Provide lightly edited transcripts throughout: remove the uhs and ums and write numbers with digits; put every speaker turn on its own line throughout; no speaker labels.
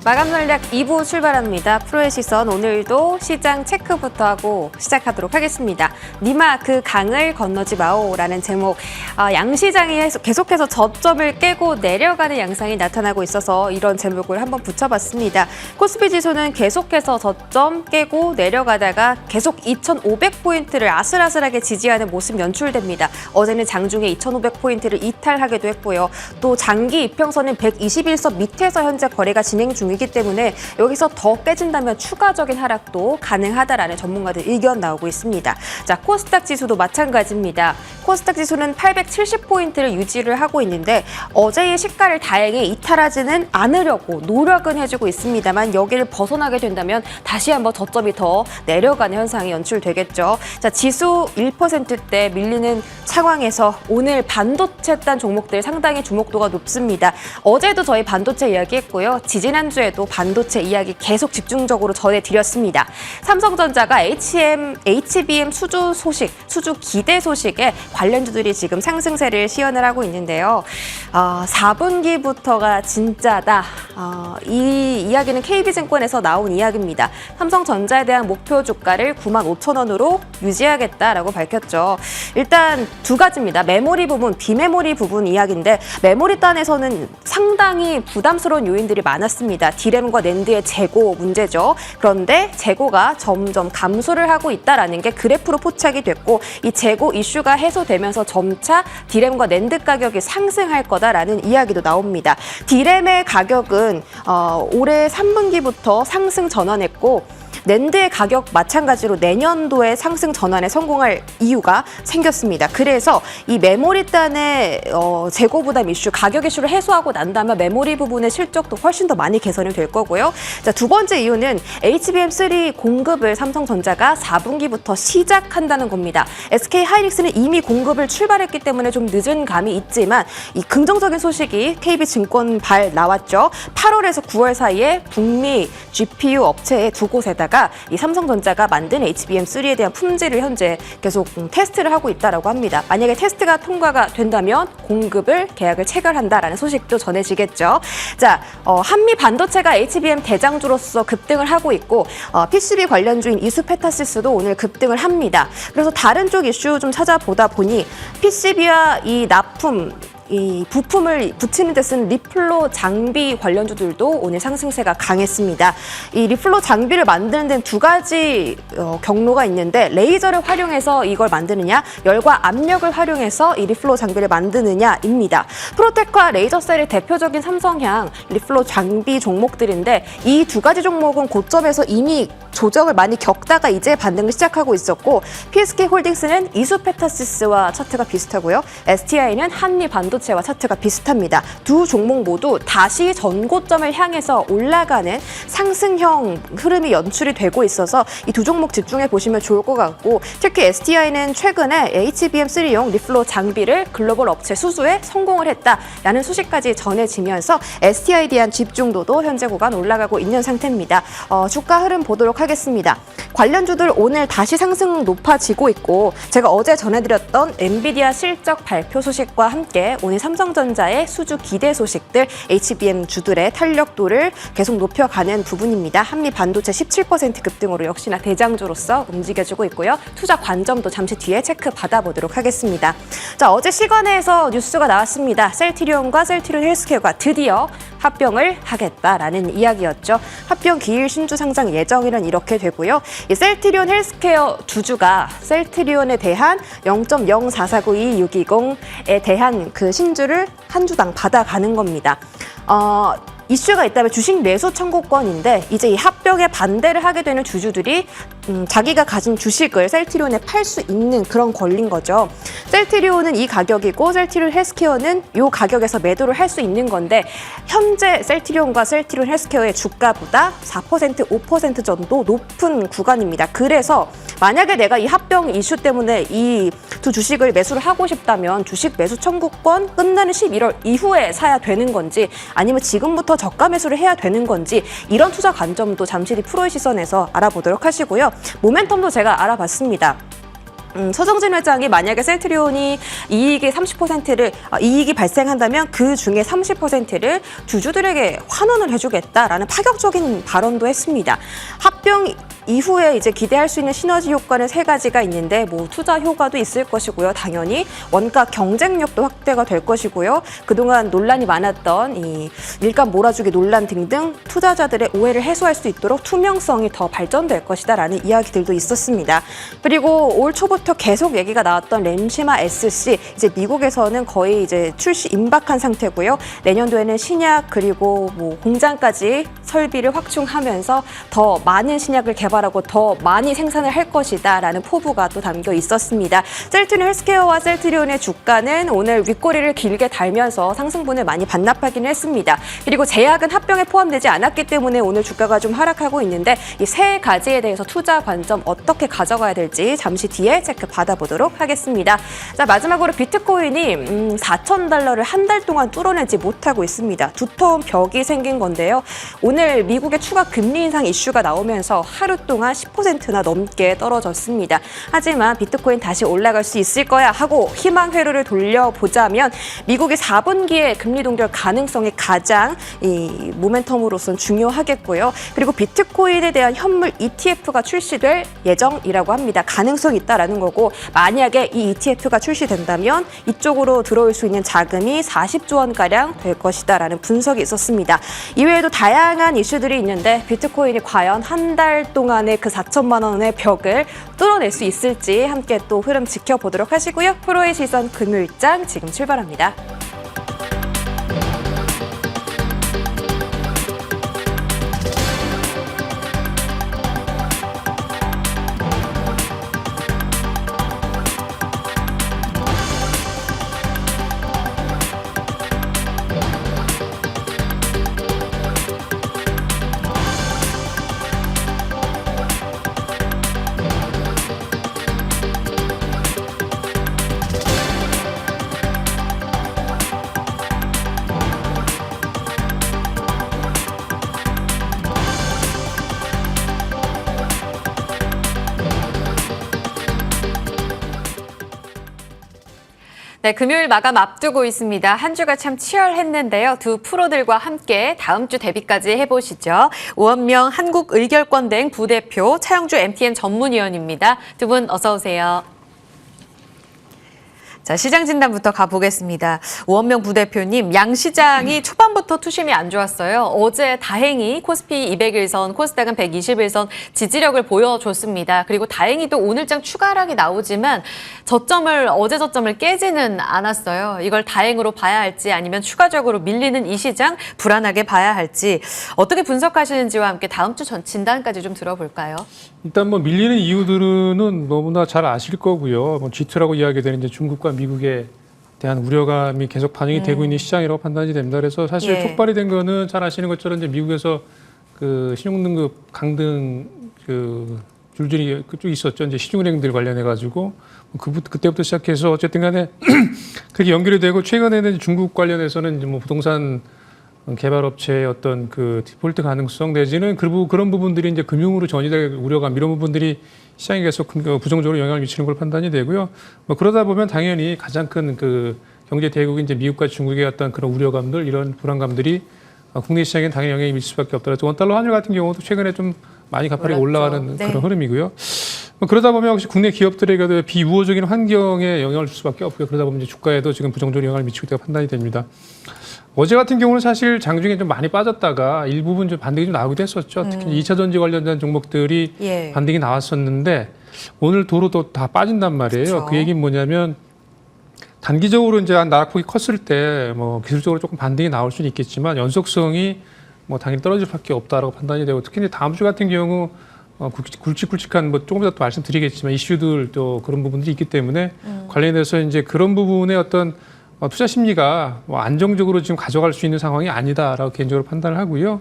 마감 전략 2부 출발합니다. 프로의 시선 오늘도 시장 체크부터 하고 시작하도록 하겠습니다. 니마 그 강을 건너지 마오라는 제목. 양시장이 계속해서 저점을 깨고 내려가는 양상이 나타나고 있어서 이런 제목을 한번 붙여봤습니다. 코스피 지수는 계속해서 저점 깨고 내려가다가 계속 2,500포인트를 아슬아슬하게 지지하는 모습 연출됩니다. 어제는 장중에 2,500포인트를 이탈하기도 했고요. 또 장기 이평선은 121선 밑에서 현재 거래가 진행 중이기 때문에 여기서 더 깨진다면 추가적인 하락도 가능하다라는 전문가들 의견 나오고 있습니다. 자, 코스닥 지수도 마찬가지입니다. 코스닥 지수는 870포인트를 유지를 하고 있는데 어제의 시가를 다행히 이탈하지는 않으려고 노력은 해주고 있습니다만 여기를 벗어나게 된다면 다시 한번 저점이 더 내려가는 현상이 연출되겠죠. 자, 지수 1%대 밀리는 상황에서 오늘 반도체 단 종목들 상당히 주목도가 높습니다. 어제도 저희 반도체 이야기했고요. 지지난주에도 반도체 이야기 계속 집중적으로 전해드렸습니다. 삼성전자가 HBM 수주 기대 소식에 관련주들이 지금 상승세를 시연을 하고 있는데요. 4분기부터가 진짜다. 이 이야기는 KB증권에서 나온 이야기입니다. 삼성전자에 대한 목표 주가를 95,000원으로 유지하겠다라고 밝혔죠. 일단 두 가지입니다. 메모리 부분, 비메모리 부분 이야기인데 메모리 단에서는 상당히 부담스러운 요인들이 많았습니다. 디램과 낸드의 재고 문제죠. 그런데 재고가 점점 감소를 하고 있다는 게 그래프로 포착이 됐고 이 재고 이슈가 해소되면서 점차 디램과 낸드 가격이 상승할 거다라는 이야기도 나옵니다. 디램의 가격은 올해 3분기부터 상승 전환했고 낸드의 가격 마찬가지로 내년도에 상승 전환에 성공할 이유가 생겼습니다. 그래서 이 메모리 단의 재고 부담 이슈, 가격 이슈를 해소하고 난다면 메모리 부분의 실적도 훨씬 더 많이 개선이 될 거고요. 자, 두 번째 이유는 HBM3 공급을 삼성전자가 4분기부터 시작한다는 겁니다. SK하이닉스는 이미 공급을 출발했기 때문에 좀 늦은 감이 있지만 이 긍정적인 소식이 KB증권 나왔죠. 8월에서 9월 사이에 북미 GPU 업체의 두 곳에다가 이 삼성전자가 만든 HBM3에 대한 품질을 현재 계속 테스트를 하고 있다고 합니다. 만약에 테스트가 통과가 된다면 공급을 계약을 체결한다라는 소식도 전해지겠죠. 자, 한미 반도체가 HBM 대장주로서 급등을 하고 있고 PCB 관련주인 이수페타시스도 오늘 급등을 합니다. 그래서 다른 쪽 이슈 좀 찾아보다 보니 PCB와 이 납품 이 부품을 붙이는 데 쓰는 리플로 장비 관련주들도 오늘 상승세가 강했습니다. 이 리플로 장비를 만드는 데는 두 가지 경로가 있는데 레이저를 활용해서 이걸 만드느냐, 열과 압력을 활용해서 이 리플로 장비를 만드느냐입니다. 프로텍과 레이저셀이 대표적인 삼성향 리플로 장비 종목들인데 이 두 가지 종목은 고점에서 이미 조정을 많이 겪다가 이제 반등을 시작하고 있었고 PSK홀딩스는 이수페타시스와 차트가 비슷하고요. STI는 한미 반도체와 차트가 비슷합니다. 두 종목 모두 다시 전고점을 향해서 올라가는 상승형 흐름이 연출이 되고 있어서 이 두 종목 집중해 보시면 좋을 것 같고 특히 STI는 최근에 HBM3용 리플로 장비를 글로벌 업체 수주에 성공을 했다라는 소식까지 전해지면서 STI에 대한 집중도도 현재 구간 올라가고 있는 상태입니다. 주가 흐름 보도록 하겠습니다. 관련주들 오늘 다시 상승 높아지고 있고 제가 어제 전해드렸던 엔비디아 실적 발표 소식과 함께 오늘 삼성전자의 수주 기대 소식들 HBM 주들의 탄력도를 계속 높여가는 부분입니다. 한미 반도체 17% 급등으로 역시나 대장주로서 움직여주고 있고요. 투자 관점도 잠시 뒤에 체크 받아보도록 하겠습니다. 자, 어제 시간에서 뉴스가 나왔습니다. 셀트리온과 셀트리온 헬스케어가 드디어 합병을 하겠다라는 이야기였죠. 합병 기일 신주 상장 예정일은 이렇게 되고요. 이 셀트리온 헬스케어 주주가 셀트리온에 대한 0.04492620에 대한 그 신주를 한 주당 받아가는 겁니다. 이슈가 있다면 주식 매수 청구권인데 이제 이 합병에 반대를 하게 되는 주주들이 자기가 가진 주식을 셀트리온에 팔 수 있는 그런 권리인 거죠. 셀트리온은 이 가격이고 셀트리온 헬스케어는 이 가격에서 매도를 할 수 있는 건데 현재 셀트리온과 셀트리온 헬스케어의 주가보다 4%, 5% 정도 높은 구간입니다. 그래서 만약에 내가 이 합병 이슈 때문에 이 두 주식을 매수를 하고 싶다면 주식 매수 청구권 끝나는 11월 이후에 사야 되는 건지 아니면 지금부터 저가 매수를 해야 되는 건지 이런 투자 관점도 잠시 뒤 프로의 시선에서 알아보도록 하시고요. 모멘텀도 제가 알아봤습니다. 서정진 회장이 만약에 셀트리온이 이익의 30%를 이익이 발생한다면 그 중에 30%를 주주들에게 환원을 해주겠다라는 파격적인 발언도 했습니다. 합병 이후에 이제 기대할 수 있는 시너지 효과는 세 가지가 있는데 뭐 투자 효과도 있을 것이고요. 당연히 원가 경쟁력도 확대가 될 것이고요. 그동안 논란이 많았던 이 일감 몰아주기 논란 등등 투자자들의 오해를 해소할 수 있도록 투명성이 더 발전될 것이다라는 이야기들도 있었습니다. 그리고 올 초부터 계속 얘기가 나왔던 램시마 SC 이제 미국에서는 거의 이제 출시 임박한 상태고요. 내년도에는 신약 그리고 뭐 공장까지 설비를 확충하면서 더 많은 신약을 개발하고 더 많이 생산을 할 것이다라는 포부가 또 담겨 있었습니다. 셀트리온 헬스케어와 셀트리온의 주가는 오늘 윗꼬리를 길게 달면서 상승분을 많이 반납하기는 했습니다. 그리고 제약은 합병에 포함되지 않았기 때문에 오늘 주가가 좀 하락하고 있는데 이 세 가지에 대해서 투자 관점 어떻게 가져가야 될지 잠시 뒤에 체크 받아보도록 하겠습니다. 자, 마지막으로 비트코인이 4,000달러를 한 달 동안 뚫어내지 못하고 있습니다. 두터운 벽이 생긴 건데요. 오늘 미국의 추가 금리 인상 이슈가 나오면서 하루 동안 10%나 넘게 떨어졌습니다. 하지만 비트코인 다시 올라갈 수 있을 거야 하고 희망 회로를 돌려보자면 미국의 4분기에 금리 동결 가능성이 가장 이 모멘텀으로선 중요하겠고요. 그리고 비트코인에 대한 현물 ETF가 출시될 예정이라고 합니다. 가능성이 있다라는 거고 만약에 이 ETF가 출시된다면 이쪽으로 들어올 수 있는 자금이 40조 원가량 될 것이다라는 분석이 있었습니다. 이외에도 다양한 이슈들이 있는데 비트코인이 과연 한 달 동안의 그 4천만 원의 벽을 뚫어낼 수 있을지 함께 또 흐름 지켜보도록 하시고요. 프로의 시선 금요일장 지금 출발합니다. 네, 금요일 마감 앞두고 있습니다. 한 주가 참 치열했는데요. 두 프로들과 함께 다음 주 대비까지 해보시죠. 우원명 한국의결권대행 부대표 차영주 MTN 전문위원입니다. 두 분 어서 오세요. 자, 시장 진단부터 가보겠습니다. 우원명 부대표님, 양시장이 초반부터 투심이 안 좋았어요. 어제 다행히 코스피 200일선, 코스닥은 121선 지지력을 보여줬습니다. 그리고 다행히도 오늘장 추가 하락이 나오지만 어제 저점을 깨지는 않았어요. 이걸 다행으로 봐야 할지 아니면 추가적으로 밀리는 이 시장 불안하게 봐야 할지 어떻게 분석하시는지와 함께 다음 주 진단까지 좀 들어볼까요?
일단 뭐 밀리는 이유들은 너무나 잘 아실 거고요. 뭐 G2라고 이야기되는 이제 중국과 미국에 대한 우려감이 계속 반영이 되고 있는 시장이라고 판단이 됩니다. 그래서 사실 촉발이 된 거는 잘 아시는 것처럼 이제 미국에서 그 신용등급 강등 그 줄줄이 쭉 있었죠. 이제 시중은행들 관련해 가지고 그때부터 시작해서 어쨌든 간에 그게 연결이 되고 최근에는 중국 관련해서는 이제 뭐 부동산 개발업체의 어떤 그 디폴트 가능성 내지는 그런 부분들이 이제 금융으로 전이될 우려감 이런 부분들이 시장에 계속 부정적으로 영향을 미치는 걸 판단이 되고요. 뭐 그러다 보면 당연히 가장 큰 그 경제 대국인 이제 미국과 중국의 어떤 그런 우려감들 이런 불안감들이 국내 시장에 당연히 영향이 미칠 수밖에 없다. 그래서 원달러 환율 같은 경우도 최근에 좀 많이 가파르게 올라가는 그런 흐름이고요. 그러다 보면 역시 국내 기업들에게도 비우호적인 환경에 영향을 줄 수밖에 없고요. 그러다 보면 이제 주가에도 지금 부정적인 영향을 미치고 있다고 판단이 됩니다. 어제 같은 경우는 사실 장중에 좀 많이 빠졌다가 일부분 좀 반등이 좀 나오기도 했었죠. 특히 2차 전지 관련된 종목들이 반등이 나왔었는데 오늘 도로 또 다 빠진단 말이에요. 그쵸. 그 얘기는 뭐냐면 단기적으로 이제 나락폭이 컸을 때 뭐 기술적으로 조금 반등이 나올 수는 있겠지만 연속성이 뭐 당연히 떨어질 수밖에 없다라고 판단이 되고 특히 이제 다음 주 같은 경우 굵직굵직한 뭐 조금 이따 또 말씀드리겠지만 이슈들 또 그런 부분들이 있기 때문에 관련해서 이제 그런 부분의 어떤 투자 심리가 뭐 안정적으로 지금 가져갈 수 있는 상황이 아니다라고 개인적으로 판단을 하고요.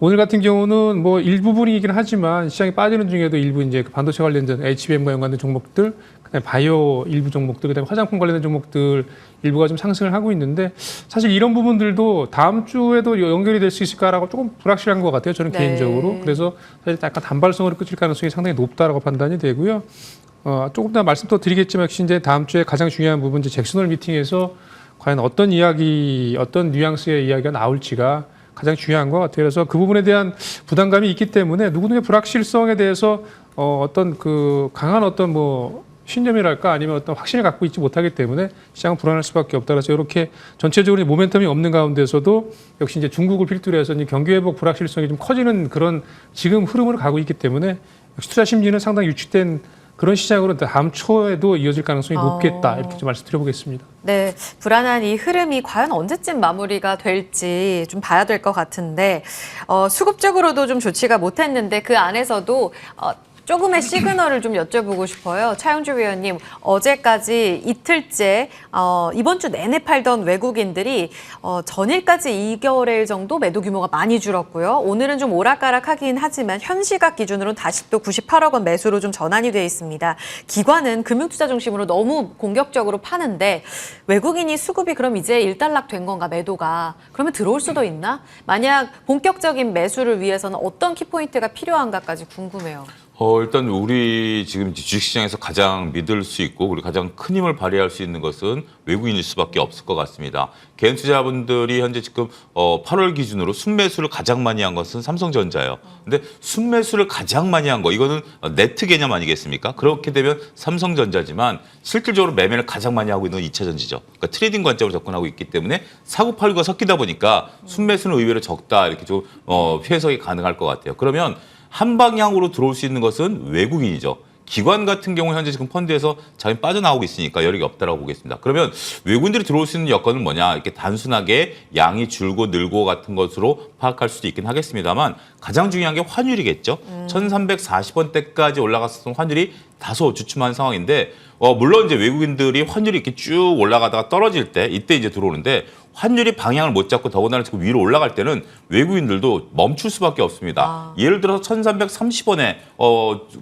오늘 같은 경우는 뭐 일부분이긴 하지만 시장이 빠지는 중에도 일부 이제 반도체 관련된 HBM과 연관된 종목들, 그다음에 바이오 일부 종목들, 그다음에 화장품 관련된 종목들 일부가 좀 상승을 하고 있는데 사실 이런 부분들도 다음 주에도 연결이 될 수 있을까라고 조금 불확실한 것 같아요. 저는 개인적으로. 그래서 사실 약간 단발성으로 끝일 가능성이 상당히 높다라고 판단이 되고요. 조금 더 말씀 또 드리겠지만 역시 이제 다음 주에 가장 중요한 부분 이제 잭슨홀 미팅에서 과연 어떤 이야기, 어떤 뉘앙스의 이야기가 나올지가 가장 중요한 것 같아요. 그래서 그 부분에 대한 부담감이 있기 때문에 누구든지 불확실성에 대해서 어떤 그 강한 어떤 뭐 신념이랄까 아니면 어떤 확신을 갖고 있지 못하기 때문에 시장은 불안할 수밖에 없다. 그래서 이렇게 전체적으로 모멘텀이 없는 가운데서도 역시 이제 중국을 필두로 해서 이제 경기 회복 불확실성이 좀 커지는 그런 지금 흐름을 가고 있기 때문에 역시 투자 심리는 상당히 유축된 그런 시장으로 다음 초에도 이어질 가능성이 높겠다. 이렇게 좀 말씀드려보겠습니다.
네, 불안한 이 흐름이 과연 언제쯤 마무리가 될지 좀 봐야 될 것 같은데 수급적으로도 좀 좋지가 못했는데 그 안에서도 조금의 시그널을 좀 여쭤보고 싶어요. 차영주 위원님, 어제까지 이틀째 이번 주 내내 팔던 외국인들이 전일까지 2개월 정도 매도 규모가 많이 줄었고요. 오늘은 좀 오락가락하긴 하지만 현 시각 기준으로는 다시 또 98억 원 매수로 좀 전환이 돼 있습니다. 기관은 금융투자 중심으로 너무 공격적으로 파는데 외국인이 수급이 그럼 이제 일단락된 건가 매도가? 그러면 들어올 수도 있나? 만약 본격적인 매수를 위해서는 어떤 키포인트가 필요한가까지 궁금해요.
일단 우리 지금 주식시장에서 가장 믿을 수 있고 그리고 가장 큰 힘을 발휘할 수 있는 것은 외국인일 수밖에 없을 것 같습니다. 개인 투자분들이 현재 지금 8월 기준으로 순매수를 가장 많이 한 것은 삼성전자예요. 근데 순매수를 가장 많이 한 거 이거는 네트 개념 아니겠습니까? 그렇게 되면 삼성전자지만 실질적으로 매매를 가장 많이 하고 있는 건 2차전지죠. 그러니까 트레이딩 관점으로 접근하고 있기 때문에 사고팔고가 섞이다 보니까 순매수는 의외로 적다 이렇게 좀 해석이 가능할 것 같아요. 그러면 한 방향으로 들어올 수 있는 것은 외국인이죠. 기관 같은 경우 현재 지금 펀드에서 자연 빠져나오고 있으니까 여력이 없다라고 보겠습니다. 그러면 외국인들이 들어올 수 있는 여건은 뭐냐? 이렇게 단순하게 양이 줄고 늘고 같은 것으로 파악할 수도 있긴 하겠습니다만 가장 중요한 게 환율이겠죠. 1340원대까지 올라갔었던 환율이 다소 주춤한 상황인데 물론 이제 외국인들이 환율이 이렇게 쭉 올라가다가 떨어질 때 이때 이제 들어오는데 환율이 방향을 못 잡고 더군다나 지금 위로 올라갈 때는 외국인들도 멈출 수밖에 없습니다. 예를 들어서 1330원에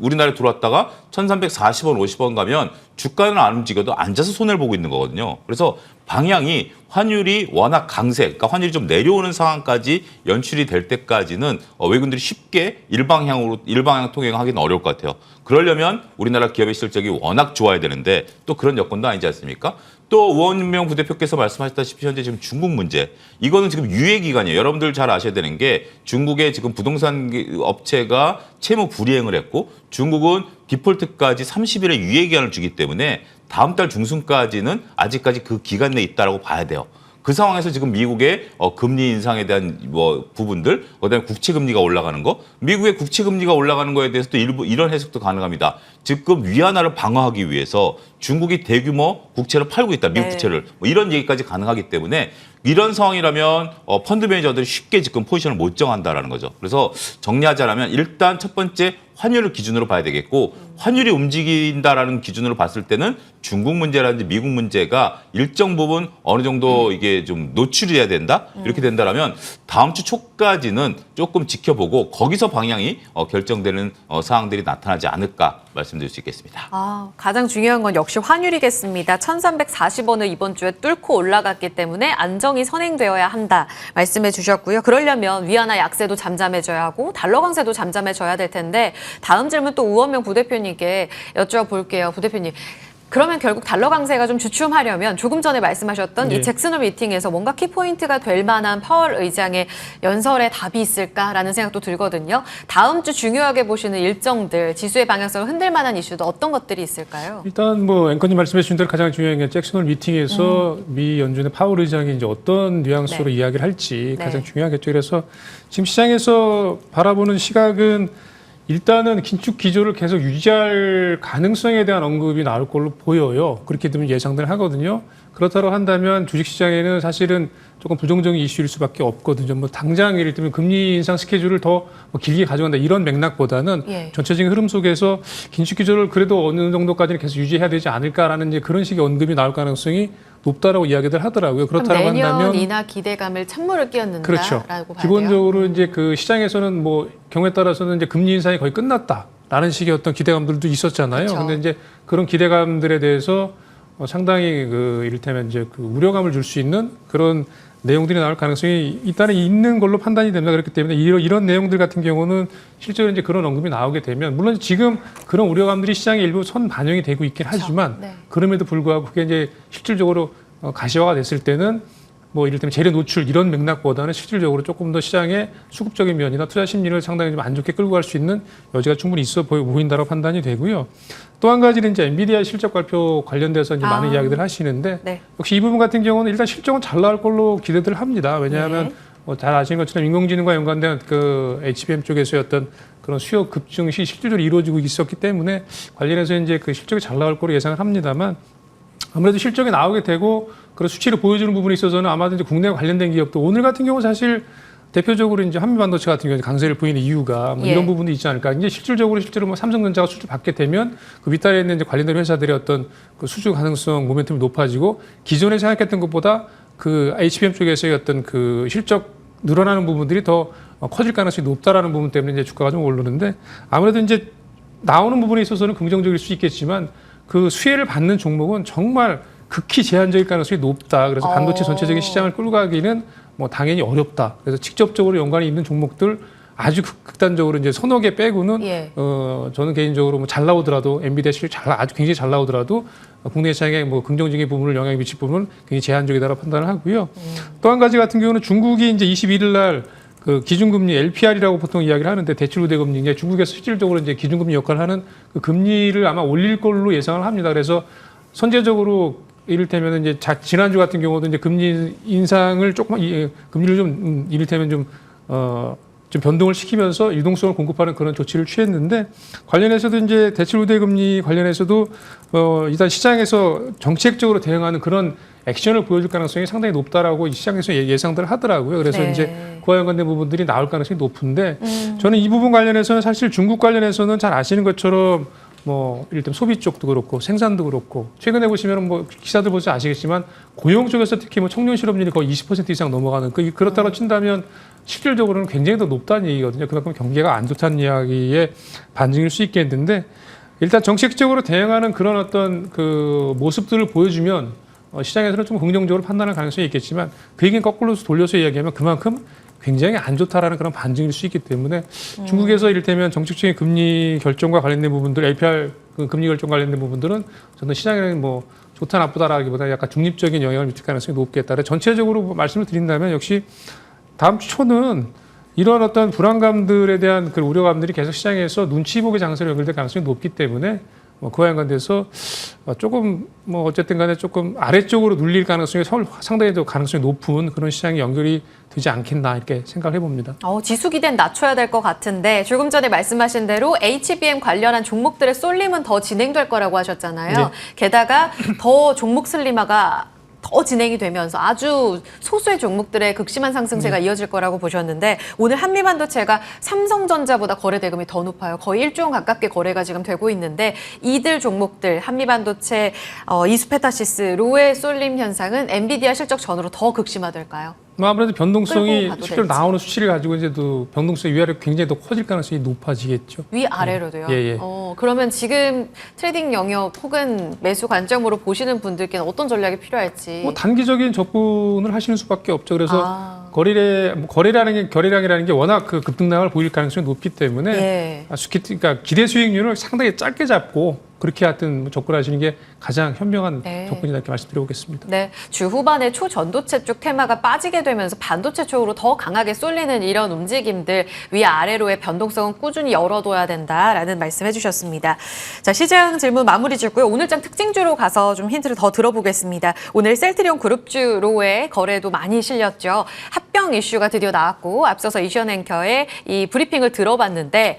우리나라에 들어왔다가 1340원, 50원 가면 주가는 안 움직여도 앉아서 손해를 보고 있는 거거든요. 그래서 방향이 환율이 워낙 강세, 그러니까 환율이 좀 내려오는 상황까지 연출이 될 때까지는 외국인들이 쉽게 일방향 통행하기는 어려울 것 같아요. 그러려면 우리나라 기업의 실적이 워낙 좋아야 되는데 또 그런 여건도 아니지 않습니까? 또 우원명 부대표께서 말씀하셨다시피 현재 지금 중국 문제, 이거는 지금 유예 기간이에요. 여러분들 잘 아셔야 되는 게 중국의 지금 부동산 업체가 채무 불이행을 했고 중국은 디폴트까지 30일의 유예 기간을 주기 때문에 다음 달 중순까지는 아직까지 그 기간 내에 있다라고 봐야 돼요. 그 상황에서 지금 미국의 금리 인상에 대한 부분들, 그다음에 국채 금리가 올라가는 거, 미국의 국채 금리가 올라가는 거에 대해서도 일부 이런 해석도 가능합니다. 지금 위안화를 방어하기 위해서 중국이 대규모 국채를 팔고 있다, 미국 국채를 이런 얘기까지 가능하기 때문에 이런 상황이라면 펀드 매니저들이 쉽게 지금 포지션을 못 정한다라는 거죠. 그래서 정리하자면 일단 첫 번째 환율을 기준으로 봐야 되겠고 환율이 움직인다라는 기준으로 봤을 때는 중국 문제라든지 미국 문제가 일정 부분 어느 정도 이게 좀 노출이 돼야 된다 이렇게 된다라면 다음 주 초까지는 조금 지켜보고 거기서 방향이 결정되는 사항들이 나타나지 않을까 말씀드릴 수 있겠습니다.
가장 중요한 건 역시 환율이겠습니다. 1340원을 이번 주에 뚫고 올라갔기 때문에 안정이 선행되어야 한다 말씀해 주셨고요. 그러려면 위안화 약세도 잠잠해져야 하고 달러 강세도 잠잠해져야 될 텐데 다음 질문 또 우원명 부대표님께 여쭤볼게요. 부대표님. 그러면 결국 달러 강세가 좀 주춤하려면 조금 전에 말씀하셨던 이 잭슨홀 미팅에서 뭔가 키포인트가 될 만한 파월 의장의 연설에 답이 있을까라는 생각도 들거든요. 다음 주 중요하게 보시는 일정들, 지수의 방향성을 흔들 만한 이슈도 어떤 것들이 있을까요?
일단 뭐 앵커님 말씀해 주신 대로 가장 중요한 게 잭슨홀 미팅에서 미 연준의 파월 의장이 이제 어떤 뉘앙스로 이야기를 할지 가장 중요하겠죠. 그래서 지금 시장에서 바라보는 시각은 일단은 긴축 기조를 계속 유지할 가능성에 대한 언급이 나올 걸로 보여요. 그렇게 되면 예상들 하거든요. 그렇다고 한다면 주식시장에는 사실은 조금 부정적인 이슈일 수밖에 없거든요. 뭐 당장 예를 들면 금리 인상 스케줄을 더 길게 가져간다 이런 맥락보다는 전체적인 흐름 속에서 긴축 기조를 그래도 어느 정도까지는 계속 유지해야 되지 않을까라는 이제 그런 식의 언급이 나올 가능성이 높다라고 이야기들 하더라고요. 그렇다고 한다면
내년이나 기대감을 찬물을 끼얹는다라고
그렇죠.
봐야 돼요.
기본적으로 이제 그 시장에서는 뭐 경우에 따라서는 이제 금리 인상이 거의 끝났다라는 식의 어떤 기대감들도 있었잖아요.
그렇죠.
근데 이제 그런 기대감들에 대해서 상당히 그 이를테면 이제 그 우려감을 줄 수 있는 그런 내용들이 나올 가능성이 일단은 있는 걸로 판단이 됩니다. 그렇기 때문에 이런 내용들 같은 경우는 실제로 이제 그런 언급이 나오게 되면 물론 지금 그런 우려감들이 시장에 일부 선 반영이 되고 있긴 하지만
네.
그럼에도 불구하고 그게 이제 실질적으로 가시화가 됐을 때는 뭐 이를테면 재료 노출 이런 맥락보다는 실질적으로 조금 더 시장의 수급적인 면이나 투자 심리를 상당히 좀 안 좋게 끌고 갈 수 있는 여지가 충분히 있어 보인다고 판단이 되고요. 또 한 가지는 이제 엔비디아 실적 발표 관련돼서 이제 많은 이야기들 하시는데
네.
역시 이 부분 같은 경우는 일단 실적은 잘 나올 걸로 기대들 합니다. 왜냐하면 잘 아시는 것처럼 인공지능과 연관된 그 HBM 쪽에서의 어떤 그런 수요 급증이 실질적으로 이루어지고 있었기 때문에 관련해서 이제 그 실적이 잘 나올 거로 예상을 합니다만 아무래도 실적이 나오게 되고 그런 수치를 보여주는 부분에 있어서는 아마도 이제 국내와 관련된 기업도 오늘 같은 경우 사실 대표적으로 이제 한미반도체 같은 경우 강세를 보이는 이유가 뭐 이런 부분도 있지 않을까. 이제 실질로 뭐 삼성전자가 수주 받게 되면 그 밑단에 있는 이제 관련된 회사들의 어떤 그 수주 가능성 모멘텀이 높아지고 기존에 생각했던 것보다 그 HBM 쪽에서의 어떤 그 실적 늘어나는 부분들이 더 커질 가능성이 높다라는 부분 때문에 이제 주가가 좀 오르는데 아무래도 이제 나오는 부분에 있어서는 긍정적일 수 있겠지만 그 수혜를 받는 종목은 정말 극히 제한적일 가능성이 높다. 그래서 반도체 전체적인 시장을 끌고 가기는 뭐 당연히 어렵다. 그래서 직접적으로 연관이 있는 종목들 아주 극단적으로 이제 서너 개 빼고는 저는 개인적으로 뭐 잘 나오더라도 엔비디아 실적 아주 굉장히 잘 나오더라도 국내 시장에 뭐 긍정적인 부분을 영향을 미칠 부분은 굉장히 제한적이다라고 판단을 하고요. 또 한 가지 같은 경우는 중국이 이제 21일 날 그 기준금리 LPR이라고 보통 이야기를 하는데 대출 우대 금리 중국에서 실질적으로 이제 기준금리 역할을 하는 그 금리를 아마 올릴 걸로 예상을 합니다. 그래서 선제적으로 이를테면 이제 지난주 같은 경우도 이제 금리 인상을 조금 금리를 좀 이를테면 좀 변동을 시키면서 유동성을 공급하는 그런 조치를 취했는데 관련해서도 이제 대출 우대 금리 관련해서도 일단 시장에서 정책적으로 대응하는 그런 액션을 보여줄 가능성이 상당히 높다라고 시장에서 예상들을 하더라고요. 그래서 이제 그와 연관된 부분들이 나올 가능성이 높은데 저는 이 부분 관련해서는 사실 중국 관련해서는 잘 아시는 것처럼 뭐 이를테면 소비 쪽도 그렇고 생산도 그렇고 최근에 보시면 뭐 기사들 보시 아시겠지만 고용 쪽에서 특히 뭐 청년 실업률이 거의 20% 이상 넘어가는 그렇다고 친다면 실질적으로는 굉장히 더 높다는 얘기거든요. 그만큼 경기가 안 좋다는 이야기의 반증일 수 있겠는데 일단 정책적으로 대응하는 그런 어떤 그 모습들을 보여주면 시장에서는 좀 긍정적으로 판단할 가능성이 있겠지만 그 얘기는 거꾸로 돌려서 이야기하면 그만큼 굉장히 안 좋다라는 그런 반증일 수 있기 때문에 중국에서 이를테면 정책적인 금리 결정과 관련된 부분들, LPR 그 금리 결정 관련된 부분들은 저는 시장에는 뭐 좋다 나쁘다라기보다 약간 중립적인 영향을 미칠 가능성이 높겠다. 전체적으로 말씀을 드린다면 역시 다음 주 초는 이런 어떤 불안감들에 대한 그 우려감들이 계속 시장에서 눈치 보기 장세로 연결될 가능성이 높기 때문에 그와 연관돼서 조금 뭐 어쨌든 간에 조금 아래쪽으로 눌릴 가능성이 상당히 더 가능성이 높은 그런 시장이 연결이 되지 않겠나 이렇게 생각을 해봅니다.
지수 기대는 낮춰야 될 것 같은데 조금 전에 말씀하신 대로 HBM 관련한 종목들의 쏠림은 더 진행될 거라고 하셨잖아요.
네.
게다가 더 종목 슬림화가 더 진행이 되면서 아주 소수의 종목들의 극심한 상승세가 이어질 거라고 보셨는데 오늘 한미반도체가 삼성전자보다 거래 대금이 더 높아요. 거의 1조 원 가깝게 거래가 지금 되고 있는데 이들 종목들 한미반도체, 이수페타시스, 로의 쏠림 현상은 엔비디아 실적 전후로 더 극심화될까요?
아무래도 변동성이 실제로
될지.
나오는 수치를 가지고 이제도 변동성이 위아래로 굉장히 더 커질 가능성이 높아지겠죠.
위아래로도요?
예.
그러면 지금 트레이딩 영역 혹은 매수 관점으로 보시는 분들께는 어떤 전략이 필요할지.
뭐 단기적인 접근을 하시는 수밖에 없죠. 그래서 거래량이라는 게 워낙 그 급등락을 보일 가능성이 높기 때문에 그러니까 기대 수익률을 상당히 짧게 잡고 그렇게 하여튼 접근하시는 게 가장 현명한 접근이다 이렇게 말씀드려보겠습니다.
네, 주 후반에 초전도체 쪽 테마가 빠지게 되면서 반도체 쪽으로 더 강하게 쏠리는 이런 움직임들 위아래로의 변동성은 꾸준히 열어둬야 된다라는 말씀해 주셨습니다. 자, 시장 질문 마무리 짓고요. 오늘장 특징주로 가서 좀 힌트를 더 들어보겠습니다. 오늘 셀트리온 그룹주로의 거래도 많이 실렸죠. 합병 이슈가 드디어 나왔고 앞서서 이시연 앵커의 이 브리핑을 들어봤는데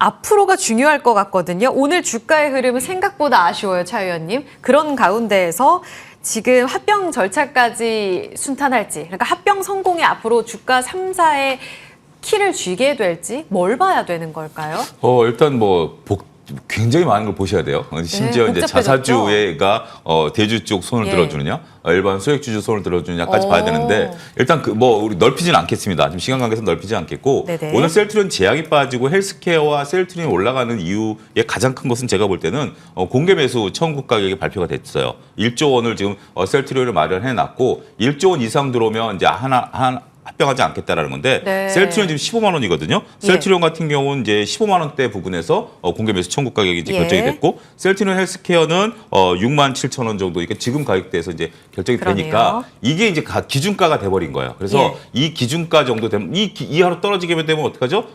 앞으로가 중요할 것 같거든요. 오늘 주가의 흐름은 생각보다 아쉬워요, 차 의원님. 그런 가운데에서 지금 합병 절차까지 순탄할지, 그러니까 합병 성공이 앞으로 주가 3, 4의 키를 쥐게 될지 뭘 봐야 되는 걸까요?
일단 뭐 굉장히 많은 걸 보셔야 돼요. 심지어 이제
복잡해졌죠?
자사주가 대주 쪽 손을
예.
들어주느냐, 일반 소액주주 손을 들어주느냐까지
오.
봐야 되는데 일단 우리 넓히진 않겠습니다. 지금 시간 관계에서 넓히지 않겠고
네네.
오늘 셀트리온 제약이 빠지고 헬스케어와 셀트리온이 올라가는 이유의 가장 큰 것은 제가 볼 때는 공개 매수 청구 가격이 발표가 됐어요. 1조 원을 지금 셀트리온을 마련해 놨고 1조 원 이상 들어오면 이제 합병하지 않겠다라는 건데
네.
셀트리온 지금 15만 원이거든요. 셀트리온 같은 경우는 이제 15만 원대 부근에서 공개 매수 청구 가격이 이제
예.
결정이 됐고 셀트리온 헬스케어는 6만 7천 원 정도 그러니까 지금 가격대에서 이제 결정이
그러네요.
되니까 이게 이제 기준가가 돼버린 거예요. 그래서 이 기준가 정도 되면 이하로 떨어지게 되면 어떡하죠?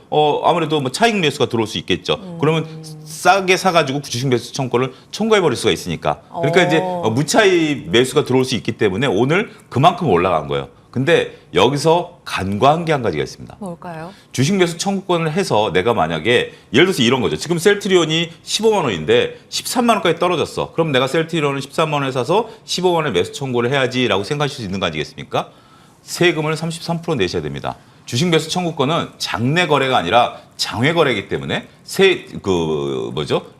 아무래도 뭐 차익 매수가 들어올 수 있겠죠. 그러면 싸게 사가지고 주식 매수 청구를 청구해버릴 수가 있으니까. 그러니까 이제 무차익 매수가 들어올 수 있기 때문에 오늘 그만큼 올라간 거예요. 근데 여기서 간과한 게 한 가지가 있습니다.
뭘까요?
주식 매수 청구권을 해서 내가 만약에 예를 들어서 이런 거죠. 지금 셀트리온이 15만 원인데 13만 원까지 떨어졌어. 그럼 내가 셀트리온을 13만 원에 사서 15만 원에 매수 청구를 해야지라고 생각하실 수 있는 거 아니겠습니까? 세금을 33% 내셔야 됩니다. 주식 매수 청구권은 장내 거래가 아니라 장외 거래이기 때문에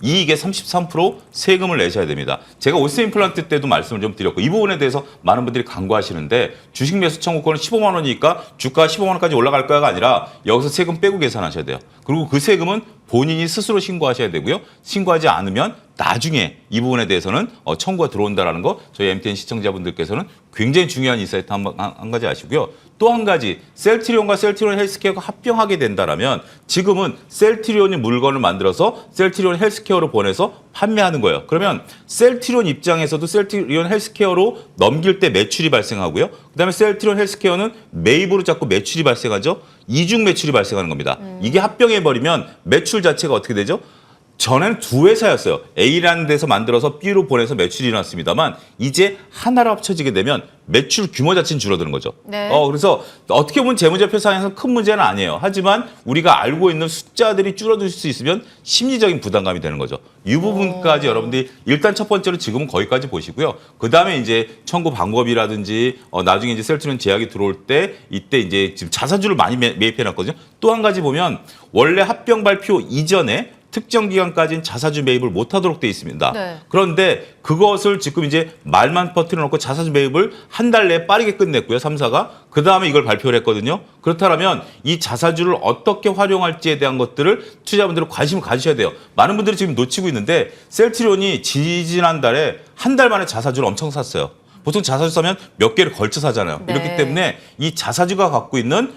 이익의 33% 세금을 내셔야 됩니다. 제가 오스 임플란트 때도 말씀을 좀 드렸고 이 부분에 대해서 많은 분들이 간과하시는데 주식 매수 청구권은 15만 원이니까 주가 15만 원까지 올라갈 거야가 아니라 여기서 세금 빼고 계산하셔야 돼요. 그리고 그 세금은 본인이 스스로 신고하셔야 되고요. 신고하지 않으면 나중에 이 부분에 대해서는 청구가 들어온다라는 거 저희 MTN 시청자분들께서는 굉장히 중요한 인사이트 한 가지 아시고요. 또 한 가지 셀트리온과 셀트리온 헬스케어가 합병하게 된다라면 지금은 셀트리온이 물건을 만들어서 셀트리온 헬스케어로 보내서 판매하는 거예요. 그러면 셀트리온 입장에서도 셀트리온 헬스케어로 넘길 때 매출이 발생하고요. 그다음에 셀트리온 헬스케어는 매입으로 자꾸 매출이 발생하죠. 이중 매출이 발생하는 겁니다. 이게 합병해버리면 매출 자체가 어떻게 되죠? 전에는 두 회사였어요. A라는 데서 만들어서 B로 보내서 매출이 일어났습니다만 이제 하나로 합쳐지게 되면 매출 규모 자체는 줄어드는 거죠.
네.
그래서 어떻게 보면 재무제표상에서 큰 문제는 아니에요. 하지만 우리가 알고 있는 숫자들이 줄어들 수 있으면 심리적인 부담감이 되는 거죠. 이 부분까지 여러분들이 일단 첫 번째로 지금은 거기까지 보시고요. 그 다음에 이제 청구 방법이라든지 나중에 이제 셀트리온 제약이 들어올 때 이때 이제 지금 자사주를 많이 매입해 놨거든요. 또 한 가지 보면 원래 합병 발표 이전에 특정 기간까지는 자사주 매입을 못하도록 돼 있습니다.
네.
그런데 그것을 지금 이제 말만 퍼뜨려 놓고 자사주 매입을 한 달 내에 빠르게 끝냈고요. 3사가. 그 다음에 이걸 발표를 했거든요. 그렇다면 이 자사주를 어떻게 활용할지에 대한 것들을 투자자분들은 관심을 가지셔야 돼요. 많은 분들이 지금 놓치고 있는데 셀트리온이 지지난달에 한 달 만에 자사주를 엄청 샀어요. 보통 자사주 사면 몇 개를 걸쳐 사잖아요.
네.
이렇기 때문에 이 자사주가 갖고 있는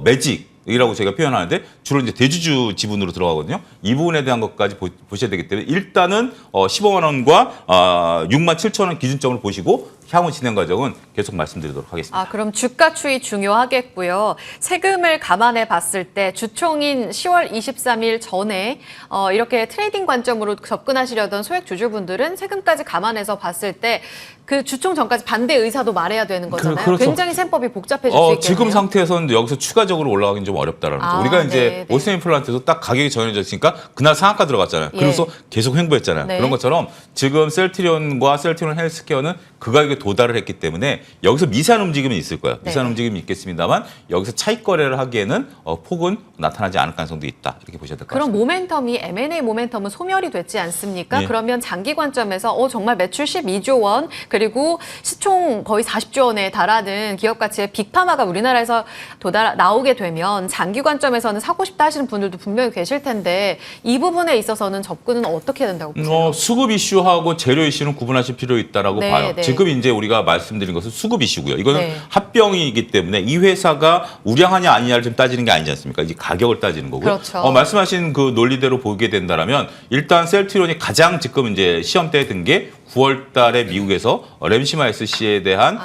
매직 이라고 제가 표현하는데 주로 이제 대주주 지분으로 들어가거든요. 이 부분에 대한 것까지 보셔야 되기 때문에 일단은 15만 원과 6만 7천 원 기준점을 보시고 향후 진행 과정은 계속 말씀드리도록 하겠습니다.
그럼 주가 추이 중요하겠고요. 세금을 감안해 봤을 때 주총인 10월 23일 전에 이렇게 트레이딩 관점으로 접근하시려던 소액 주주분들은 세금까지 감안해서 봤을 때 그 주총 전까지 반대 의사도 말해야 되는 거잖아요.
그렇죠.
굉장히 셈법이 복잡해질 수 있겠네요.
지금 상태에서는 여기서 추가적으로 올라가긴 좀 어렵다라는 거죠. 우리가 이제
네.
오스 임플란트에서 딱 가격이 정해져 있으니까 그날 상한가 들어갔잖아요.
예.
그래서 계속 횡보했잖아요.
네.
그런 것처럼 지금 셀트리온과 셀트리온 헬스케어는 그 가격에 도달을 했기 때문에 여기서 미세한 움직임이 있을 거예요. 미세한
네.
움직임이 있겠습니다만 여기서 차익 거래를 하기에는 폭은 나타나지 않을 가능성도 있다. 이렇게 보셔야 될 것
그럼
같습니다.
모멘텀이 M&A 모멘텀은 소멸이 됐지 않습니까?
예.
그러면 장기 관점에서 정말 매출 12조 원 그리고 시총 거의 40조 원에 달하는 기업 가치의 빅파마가 우리나라에서 나오게 되면 장기 관점에서는 사고 싶다 하시는 분들도 분명히 계실 텐데 이 부분에 있어서는 접근은 어떻게 된다고 보세요?
수급 이슈하고 재료 이슈는 구분하실 필요 있다라고
네,
봐요.
네.
지금 이제 우리가 말씀드린 것은 수급 이슈고요. 이거는
네.
합병이기 때문에 이 회사가 우량하냐 아니냐를 좀 따지는 게 아니지 않습니까? 이제 가격을 따지는 거고요.
그렇죠.
말씀하신 그 논리대로 보게 된다라면 일단 셀트리온이 가장 지금 이제 시험대에 든 게 9월 달에 미국에서 램시마이스 씨에 대한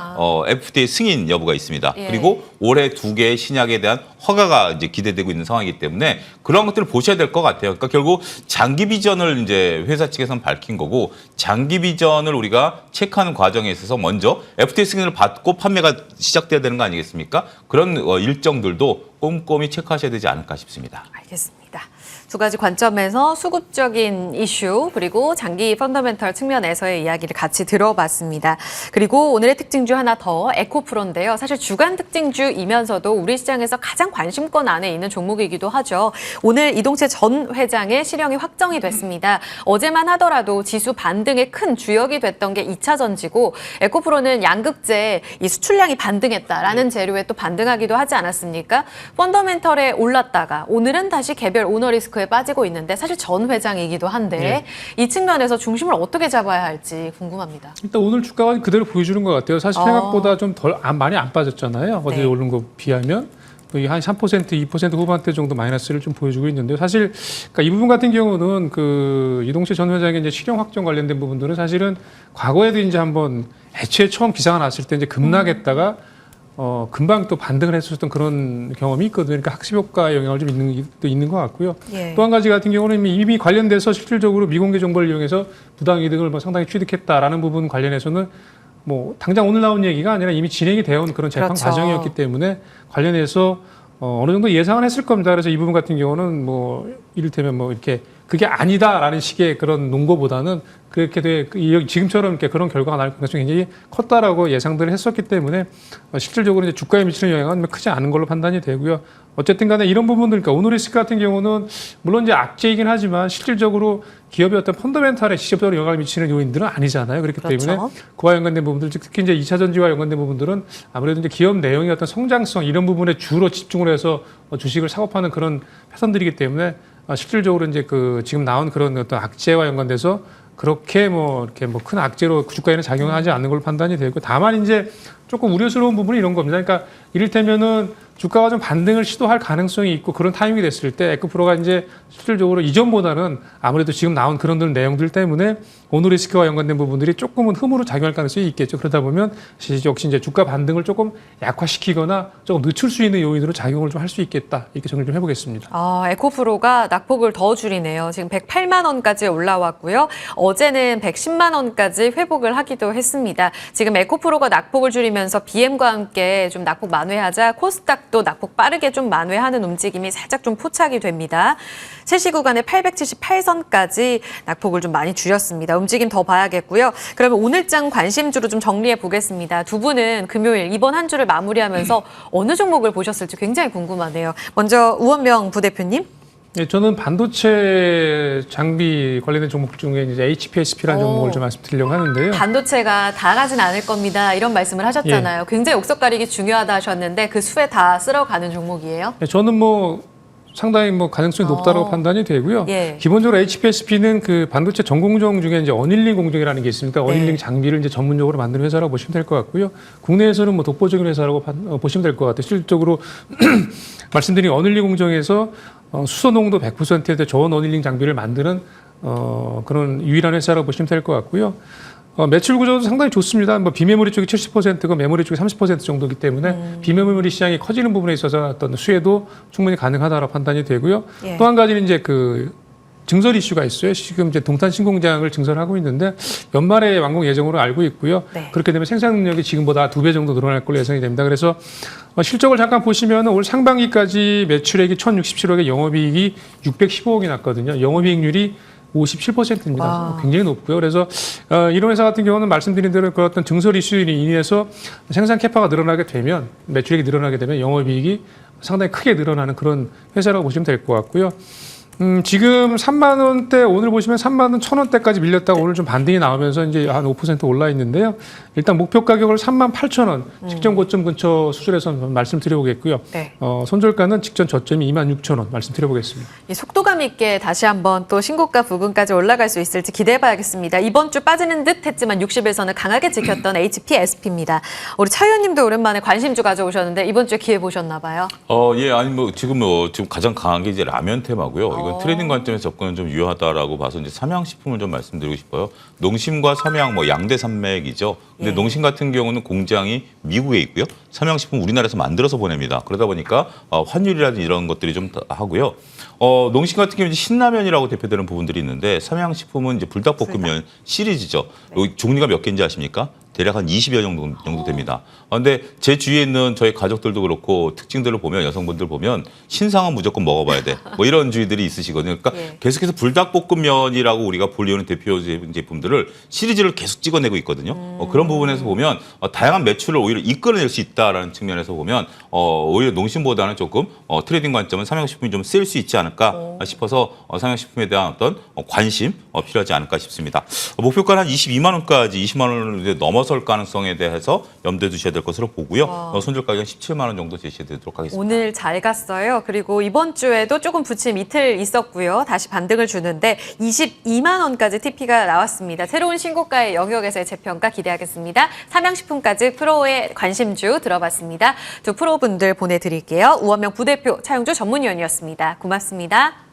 FDA 승인 여부가 있습니다.
예.
그리고 올해 2개의 신약에 대한 허가가 이제 기대되고 있는 상황이기 때문에 그런 것들을 보셔야 될 것 같아요. 그러니까 결국 장기 비전을 이제 회사 측에서는 밝힌 거고 장기 비전을 우리가 체크하는 과정에 있어서 먼저 FDA 승인을 받고 판매가 시작돼야 되는 거 아니겠습니까? 그런 일정들도 꼼꼼히 체크하셔야 되지 않을까 싶습니다.
알겠습니다. 두 가지 관점에서 수급적인 이슈 그리고 장기 펀더멘털 측면에서의 이야기를 같이 들어봤습니다. 그리고 오늘의 특징주 하나 더 에코프로인데요. 사실 주간 특징주이면서도 우리 시장에서 가장 관심권 안에 있는 종목이기도 하죠. 오늘 이동채 전 회장의 실형이 확정이 됐습니다. 어제만 하더라도 지수 반등의 큰 주역이 됐던 게 2차 전지고 에코프로는 양극재 이 수출량이 반등했다라는 재료에 또 반등하기도 하지 않았습니까? 펀더멘털에 올랐다가 오늘은 다시 개별 오너 리스크에 빠지고 있는데 사실 전 회장이기도 한데 이 측면에서 중심을 어떻게 잡아야 할지 궁금합니다.
일단 오늘 주가가 그대로 보여주는 것 같아요. 사실 생각보다 좀 많이 안 빠졌잖아요. 어제
네.
오른 거 비하면. 거의 한 3%, 2% 후반대 정도 마이너스를 좀 보여주고 있는데요. 사실 그러니까 이 부분 같은 경우는 그 이동채 전 회장의 이제 실형 확정 관련된 부분들은 사실은 과거에도 이제 한번 애초에 처음 기사가 났을 때 이제 급락했다가 금방 또 반등을 했었던 그런 경험이 있거든요. 그러니까 학습 효과 영향을 좀 있는 것 같고요.
예.
또 한 가지 같은 경우는 이미 관련돼서 실질적으로 미공개 정보를 이용해서 부당 이득을 뭐 상당히 취득했다라는 부분 관련해서는 뭐 당장 오늘 나온 얘기가 아니라 이미 진행이 되어 온 그런 재판
그렇죠.
과정이었기 때문에 관련해서 어느 정도 예상은 했을 겁니다. 그래서 이 부분 같은 경우는 뭐 이를테면 뭐 이렇게 그게 아니다라는 식의 그런 논거보다는 그렇게 지금처럼 이렇게 그런 결과가 나올 가능성이 굉장히 컸다라고 예상들을 했었기 때문에 실질적으로 이제 주가에 미치는 영향은 크지 않은 걸로 판단이 되고요. 어쨌든 간에 이런 부분들, 그러니까 오노리스크 같은 경우는 물론 이제 악재이긴 하지만 실질적으로 기업의 어떤 펀더멘탈에 직접적으로 영향을 미치는 요인들은 아니잖아요. 그렇기
그렇죠.
때문에 그와 연관된 부분들, 특히 이제 2차 전지와 연관된 부분들은 아무래도 이제 기업 내용의 어떤 성장성 이런 부분에 주로 집중을 해서 주식을 사고 파는 그런 패턴들이기 때문에 실질적으로 이제 그 지금 나온 그런 어떤 악재와 연관돼서 그렇게 뭐 이렇게 뭐 큰 악재로 주가에는 작용하지 않는 걸로 판단이 되고 다만 이제 조금 우려스러운 부분이 이런 겁니다. 그러니까 이를테면은 주가가 좀 반등을 시도할 가능성이 있고 그런 타이밍이 됐을 때 에코프로가 이제 실질적으로 이전보다는 아무래도 지금 나온 그런 내용들 때문에 오너리스크와 연관된 부분들이 조금은 흠으로 작용할 가능성이 있겠죠. 그러다 보면 역시 이제 주가 반등을 조금 약화시키거나 조금 늦출 수 있는 요인으로 작용을 좀 할 수 있겠다. 이렇게 정리를 좀 해보겠습니다.
에코프로가 낙폭을 더 줄이네요. 지금 108만 원까지 올라왔고요. 어제는 110만 원까지 회복을 하기도 했습니다. 지금 에코프로가 낙폭을 줄이면서 BM과 함께 좀 낙폭 만회하자 코스닥도 낙폭 빠르게 좀 만회하는 움직임이 살짝 좀 포착이 됩니다. 세시 구간에 878선까지 낙폭을 좀 많이 줄였습니다. 움직임 더 봐야겠고요. 그러면 오늘장 관심주로 좀 정리해 보겠습니다. 두 분은 금요일 이번 한 주를 마무리하면서 어느 종목을 보셨을지 굉장히 궁금하네요. 먼저 우원명 부대표님.
네, 저는 반도체 장비 관련된 종목 중에 이제 HPSP라는 종목을 좀 말씀드리려고 하는데요.
반도체가 다 가진 않을 겁니다. 이런 말씀을 하셨잖아요. 굉장히 옥석 가리기 중요하다 하셨는데 그 수에 다 쓸어가는 종목이에요?
네, 저는 뭐 상당히 뭐 가능성이 높다고 판단이 되고요.
예.
기본적으로 HPSP는 그 반도체 전공정 중에 이제 어닐링 공정이라는 게 있습니다. 어닐링 장비를 이제 전문적으로 만드는 회사라고 보시면 될 것 같고요. 국내에서는 뭐 독보적인 회사라고 보시면 될 것 같아요. 실질적으로 말씀드린 어닐링 공정에서 수소 농도 100%의 저온 어닐링 장비를 만드는 그런 유일한 회사라고 보시면 될 것 같고요. 매출 구조도 상당히 좋습니다. 뭐 비메모리 쪽이 70%고 메모리 쪽이 30% 정도이기 때문에 비메모리 시장이 커지는 부분에 있어서 어떤 수혜도 충분히 가능하다고 판단이 되고요.
예.
또 한 가지는 이제 그 증설 이슈가 있어요. 지금 이제 동탄 신공장을 증설하고 있는데 연말에 완공 예정으로 알고 있고요.
네.
그렇게 되면 생산 능력이 지금보다 2배 정도 늘어날 걸로 예상이 됩니다. 그래서 실적을 잠깐 보시면 올 상반기까지 매출액이 1,067억에 영업이익이 615억이 났거든요. 영업이익률이 57%입니다.
와.
굉장히 높고요. 그래서 이런 회사 같은 경우는 말씀드린 대로 그 어떤 증설 이슈로 인해서 생산 캐파가 늘어나게 되면 매출액이 늘어나게 되면 영업이익이 상당히 크게 늘어나는 그런 회사라고 보시면 될 것 같고요. 지금 3만 원대 오늘 보시면 3만 원 1,000원대까지 밀렸다가 오늘 좀 반등이 나오면서 이제 한 5% 올라 있는데요. 일단 목표 가격을 3만 8,000원 직전 고점 근처 수준에서 말씀드려보겠고요.
네.
손절가는 직전 저점이 2만 6,000원 말씀드려보겠습니다.
이 속도감 있게 다시 한번 또 신고가 부근까지 올라갈 수 있을지 기대해봐야겠습니다. 이번 주 빠지는 듯 했지만 60일선을 강하게 지켰던 HPSP입니다. 우리 차 의원님도 오랜만에 관심주 가져오셨는데 이번 주에 기회 보셨나 봐요.
예, 아니 지금 가장 강한 게 이제 라면 테마고요. 이건 트레이딩 관점에서 접근은 좀 유효하다라고 봐서 이제 삼양식품을 좀 말씀드리고 싶어요. 농심과 삼양 뭐 양대 산맥이죠. 근데
예.
농심 같은 경우는 공장이 미국에 있고요. 삼양식품 우리나라에서 만들어서 보냅니다. 그러다 보니까 환율이라든지 이런 것들이 좀 하고요. 농심 같은 경우는 신라면이라고 대표되는 부분들이 있는데 삼양식품은 이제 불닭볶음면 시리즈죠. 종류가 몇 개인지 아십니까? 대략 한 20여 정도 됩니다. 그런데 제 주위에 있는 저희 가족들도 그렇고 특징들을 보면 여성분들 보면 신상은 무조건 먹어봐야 돼. 뭐 이런 주의들이 있으시거든요. 그러니까
예.
계속해서 불닭볶음면이라고 우리가 불리우는 대표 제품들을 시리즈를 계속 찍어내고 있거든요. 그런 부분에서 보면 다양한 매출을 오히려 이끌어낼 수 있다라는 측면에서 보면 오히려 농심보다는 조금 트레이딩 관점은 삼양식품이 좀 쓰일 수 있지 않을까 싶어서 삼양식품에 대한 어떤 관심 필요하지 않을까 싶습니다. 목표가는 한 22만 원까지 20만 원을 넘어설 가능성에 대해서 염두에 두셔야 될 것으로 보고요. 손절 가격은 17만 원 정도 제시해 드리도록 하겠습니다.
오늘 잘 갔어요. 그리고 이번 주에도 조금 부침 이틀 있었고요. 다시 반등을 주는데 22만 원까지 TP가 나왔습니다. 새로운 신고가의 영역에서의 재평가 기대하겠습니다. 삼양식품까지 프로의 관심주 들어봤습니다. 두 프로분들 보내드릴게요. 우원명 부대표 차용주 전문위원이었습니다. 고맙습니다.